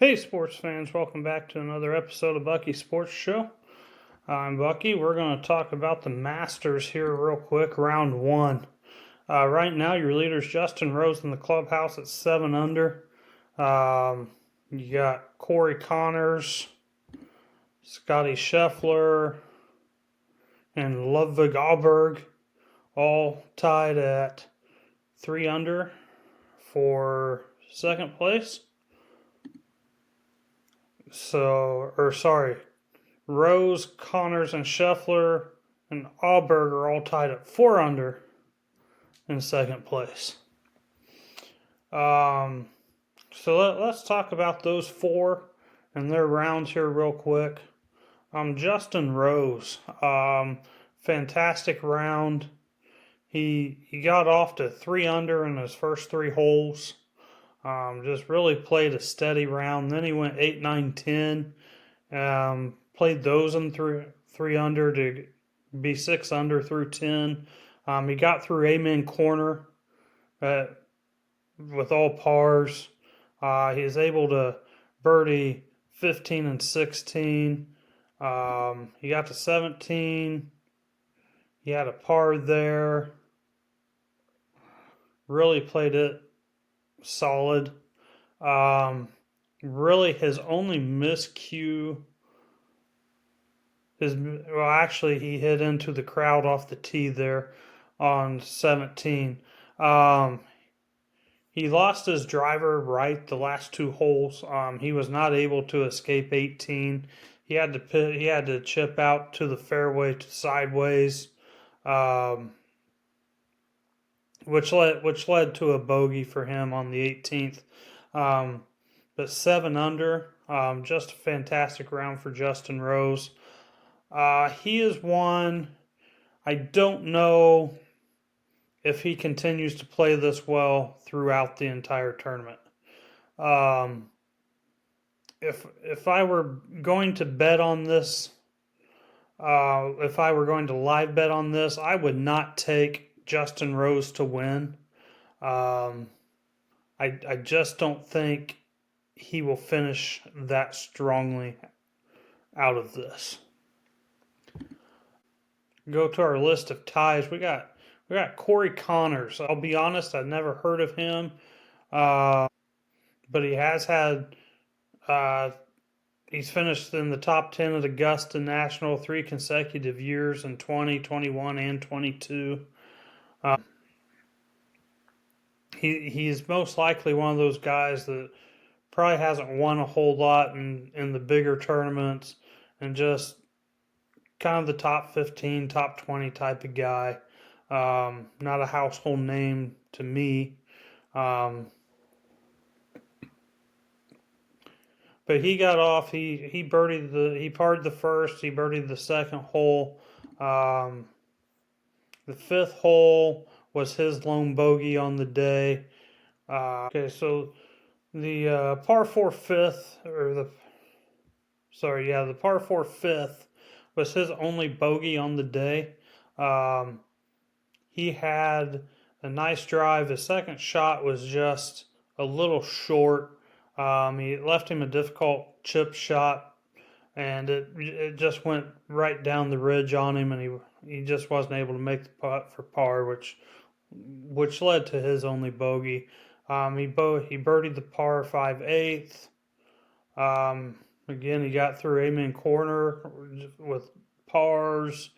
Hey, sports fans, welcome back to another episode of Bucky Sports Show. I'm Bucky. We're going to talk about the Masters here real quick, round one. Right now, your leader's Justin Rose in the clubhouse at 7 under. You got Corey Connors, Scotty Scheffler, and Ludwig Aberg all tied at 3 under for second place. Rose, Connors, and Scheffler and Aberg are all tied at 4 under in second place. Let's talk about those four and their rounds here real quick. Justin Rose, fantastic round. He got off to 3 under in his first 3 holes. Just really played a steady round. Then he went 8, 9, 10. Played those in 3 under to be 6 under through 10. He got through Amen Corner with all pars. He was able to birdie 15 and 16. He got to 17. He had a par there. Really played it solid. Really his only miscue he hit into the crowd off the tee there on 17. He lost his driver right the last 2 holes. He was not able to escape 18. He had to chip out to the fairway to sideways, which led to a bogey for him on the 18th. But 7 under, just a fantastic round for Justin Rose. He is one. I don't know if he continues to play this well throughout the entire tournament. If I were going to bet on this, if I were going to live bet on this, I would not take Justin Rose to win. I just don't think he will finish that strongly out of this. Go to our list of ties. We got Corey Connors. I'll be honest, I've never heard of him, but he has had. He's finished in the top 10 at Augusta National 3 consecutive years in 20, 21, and 22. He's most likely one of those guys that probably hasn't won a whole lot in the bigger tournaments and just kind of the top 15, top 20 type of guy. Not a household name to me. But he got off. He parred the first. He birdied the second hole. The 5th hole was his lone bogey on the day. So the par 4 fifth, the par 4 fifth was his only bogey on the day. He had a nice drive. His second shot was just a little short. He left him a difficult chip shot, and it just went right down the ridge on him, and he just wasn't able to make the putt for par, which led to his only bogey. He birdied the par 5/8. Again, he got through Amen Corner with pars.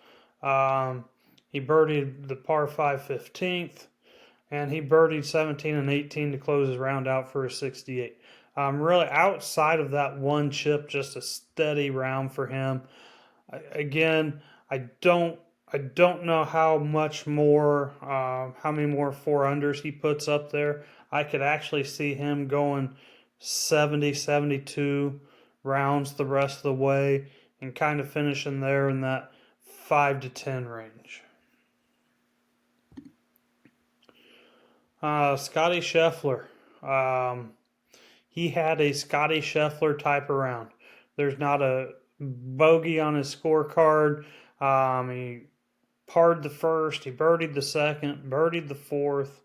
He birdied the par 5 15th, and he birdied 17 and 18 to close his round out for a 68. Really, outside of that one chip, just a steady round for him. Again, I don't know how many more 4 unders he puts up there. I could actually see him going 70, 72 rounds the rest of the way and kind of finishing there in that 5 to 10 range. Scotty Scheffler. He had a Scotty Scheffler type of round. There's not a bogey on his scorecard. He parred the first, he birdied the second, birdied the fourth,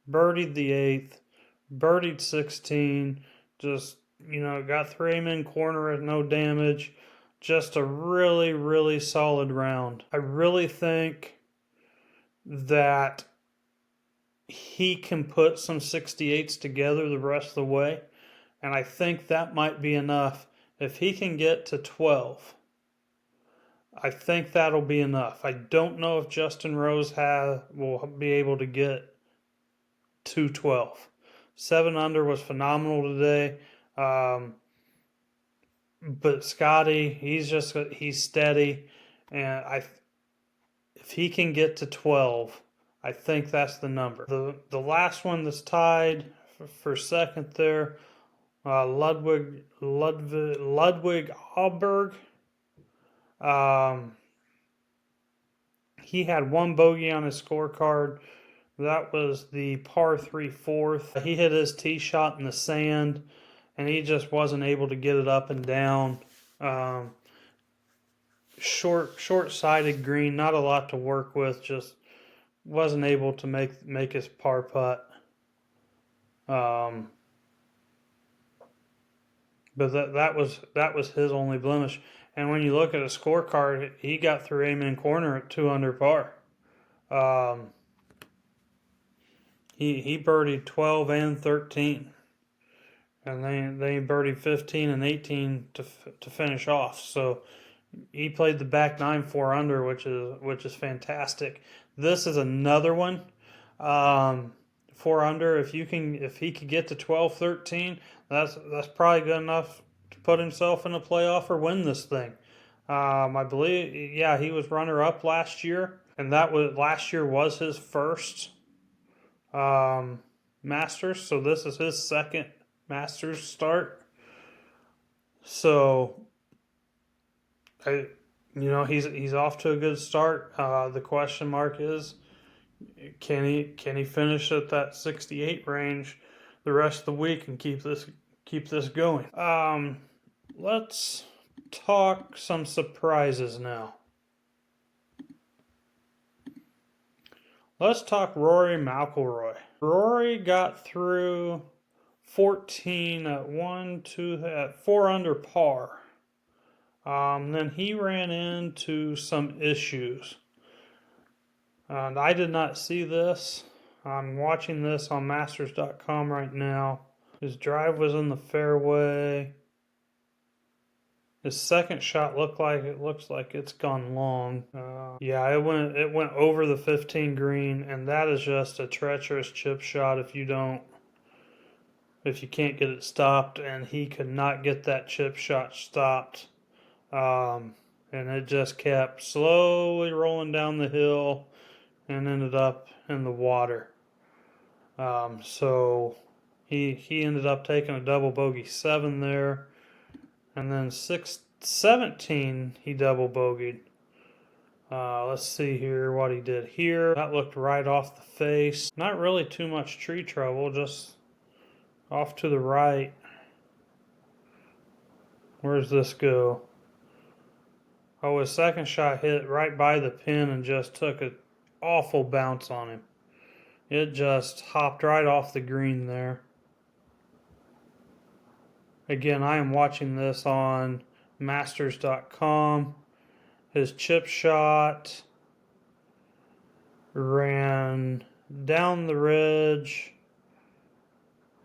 birdied the 8th, birdied 16. Just got 3 aim in corner with no damage. Just a really, really solid round. I really think that he can put some 68s together the rest of the way, and I think that might be enough. If he can get to 12, I think that'll be enough. I don't know if Justin Rose will be able to get to 12. 7 under was phenomenal today. But Scotty, he's steady, and if he can get to 12, I think that's the number. The last one that's tied for second there, Ludwig Ahlberg. He had 1 bogey on his scorecard. That was the par 3 fourth. He hit his tee shot in the sand, and he just wasn't able to get it up and down. Short-sided green, not a lot to work with. Just wasn't able to make his par putt. But that was his only blemish. And when you look at a scorecard, he got through aim-in corner at 2 under par. He birdied 12 and 13, and they birdied 15 and 18 to finish off. So he played the back 9 4 under, which is fantastic. This is another one. 4 under. If he could get to 12 13, that's probably good enough to put himself in a playoff or win this thing. I believe, he was runner up last year, and last year was his first Masters, so this is his second Masters start. So, he's off to a good start. The question mark is, can he finish at that 68 range the rest of the week and keep this going? Let's talk some surprises now. Let's talk Rory McIlroy. Rory got through 14 at 4 under par. Then he ran into some issues. And I did not see this. I'm watching this on Masters.com right now. His drive was in the fairway. His second shot looks like it's gone long. It went over the 15 green, and that is just a treacherous chip shot if you can't get it stopped, and he could not get that chip shot stopped. And it just kept slowly rolling down the hill and ended up in the water. So he ended up taking a double bogey 7 there. And then 17, he double bogeyed. Let's see here what he did here. That looked right off the face. Not really too much tree trouble, just off to the right. Where's this go? Oh, his second shot hit right by the pin and just took an awful bounce on him. It just hopped right off the green there. Again, I am watching this on Masters.com. His chip shot ran down the ridge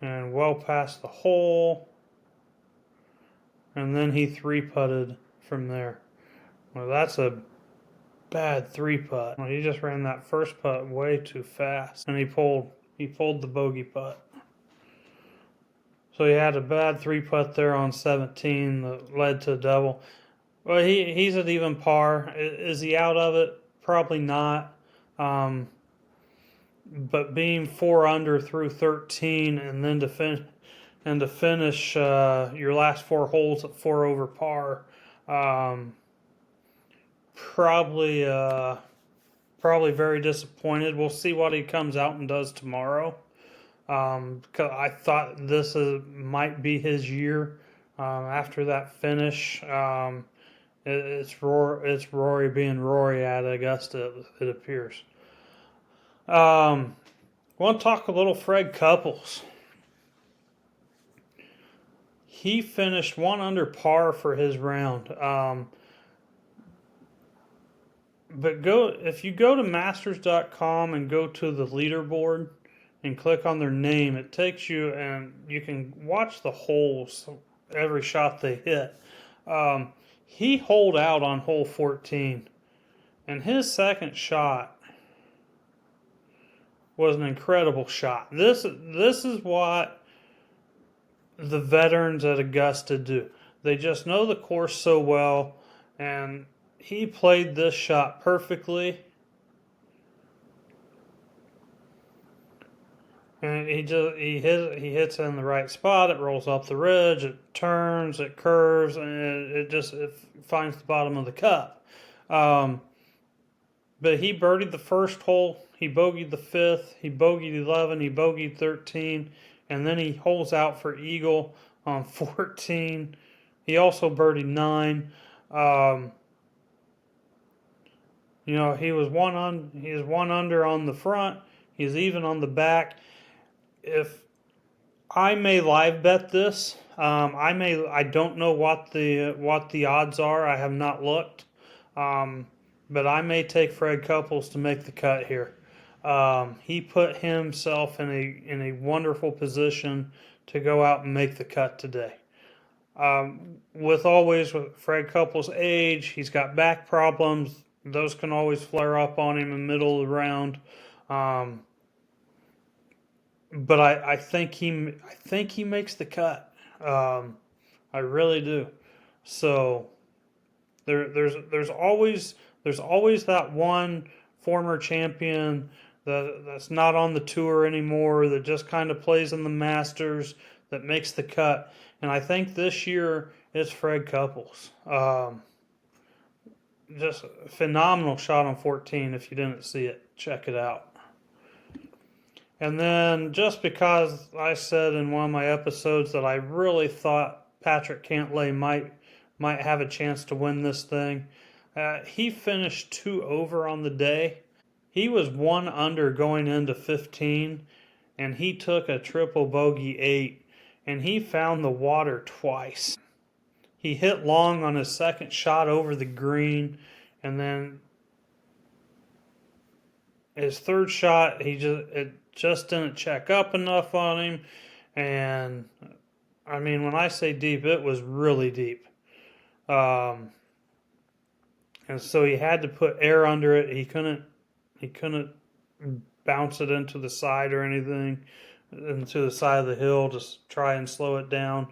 and well past the hole. And then he 3-putted from there. Well, that's a bad 3-putt. Well, he just ran that first putt way too fast. And he pulled the bogey putt. So he had a bad 3-putt there on 17 that led to a double. Well, he's at even par. Is he out of it? Probably not. But being 4 under through 13 and then to finish your last 4 holes at 4 over par, probably very disappointed. We'll see what he comes out and does tomorrow. Because I thought this might be his year. After that finish, it's Rory being Rory at Augusta, it appears. Want to talk a little Fred Couples. he finished 1 under par for his round. But if you go to masters.com and go to the leaderboard and click on their name, it takes you and you can watch the holes, every shot they hit. He holed out on hole 14, and his second shot was an incredible shot. This is what the veterans at Augusta do. They just know the course so well, and he played this shot perfectly. And he hits it in the right spot. It rolls up the ridge. It turns. It curves, and it finds the bottom of the cup. But he birdied the first hole. He bogeyed the 5th. He bogeyed 11. He bogeyed 13, and then he holes out for eagle on 14. He also birdied 9. He was one under on the front. He's even on the back. If I may live bet this, I don't know what the odds are. I have not looked, but I may take Fred Couples to make the cut here. He put himself in a wonderful position to go out and make the cut today. With Fred Couples' age, he's got back problems. Those can always flare up on him in the middle of the round. But I think he makes the cut. I really do. So there's always that one former champion that's not on the tour anymore, that just kind of plays in the Masters, that makes the cut. And I think this year it's Fred Couples. Just a phenomenal shot on 14. If you didn't see it, check it out. And then, just because I said in one of my episodes that I really thought Patrick Cantlay might have a chance to win this thing, he finished 2 over on the day. He was 1 under going into 15, and he took a triple bogey 8, and he found the water twice. He hit long on his second shot over the green, and then his third shot, it just didn't check up enough on him. And I mean, when I say deep, it was really deep. And so he had to put air under it. He couldn't bounce it into the side or anything, into the side of the hill, just try and slow it down.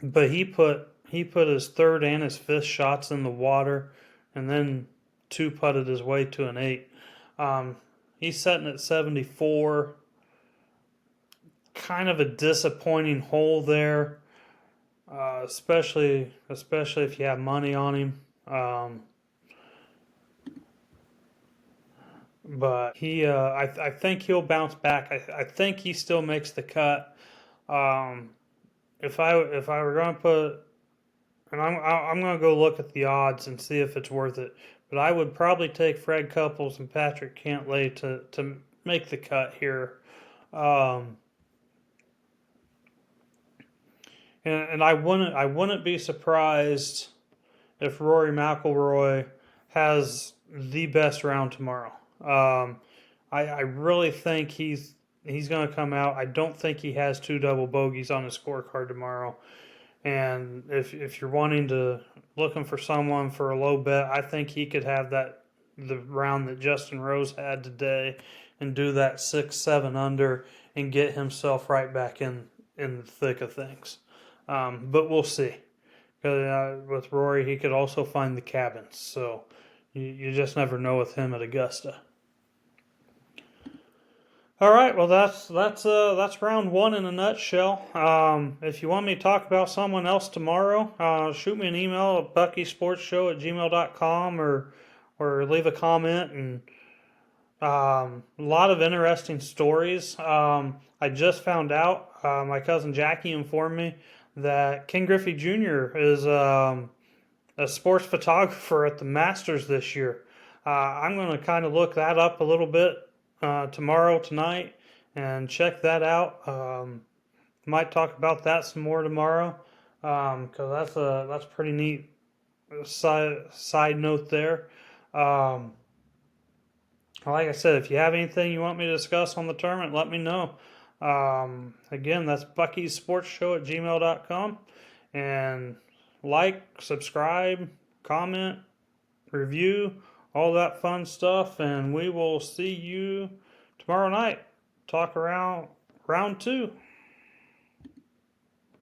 But he put his third and his fifth shots in the water, and then 2-putted his way to an 8. He's sitting at 74. Kind of a disappointing hole there, especially if you have money on him. But I think he'll bounce back. I think he still makes the cut. If I were going to put, and I'm going to go look at the odds and see if it's worth it. But I would probably take Fred Couples and Patrick Cantlay to make the cut here. And I wouldn't be surprised if Rory McIlroy has the best round tomorrow. I really think he's going to come out. I don't think he has 2 double bogeys on his scorecard tomorrow. And if you're looking for someone for a low bet, I think he could have the round that Justin Rose had today and do that 6-7 under and get himself right back in the thick of things. But we'll see. With Rory, he could also find the cabins. So you just never know with him at Augusta. All right, well that's round 1 in a nutshell. If you want me to talk about someone else tomorrow, shoot me an email at buckysportsshow@gmail.com or leave a comment. And a lot of interesting stories. I just found out, my cousin Jackie informed me that Ken Griffey Jr. is a sports photographer at the Masters this year. I'm going to kind of look that up a little bit tonight, and check that out. Might talk about that some more tomorrow, because that's pretty neat. Side note there. Um, like I said, if you have anything you want me to discuss on the tournament, let me know. Again, that's Bucky's Sports Show at gmail.com. And like, subscribe, comment, review, all that fun stuff. And we will see you tomorrow night. Talk around round 2.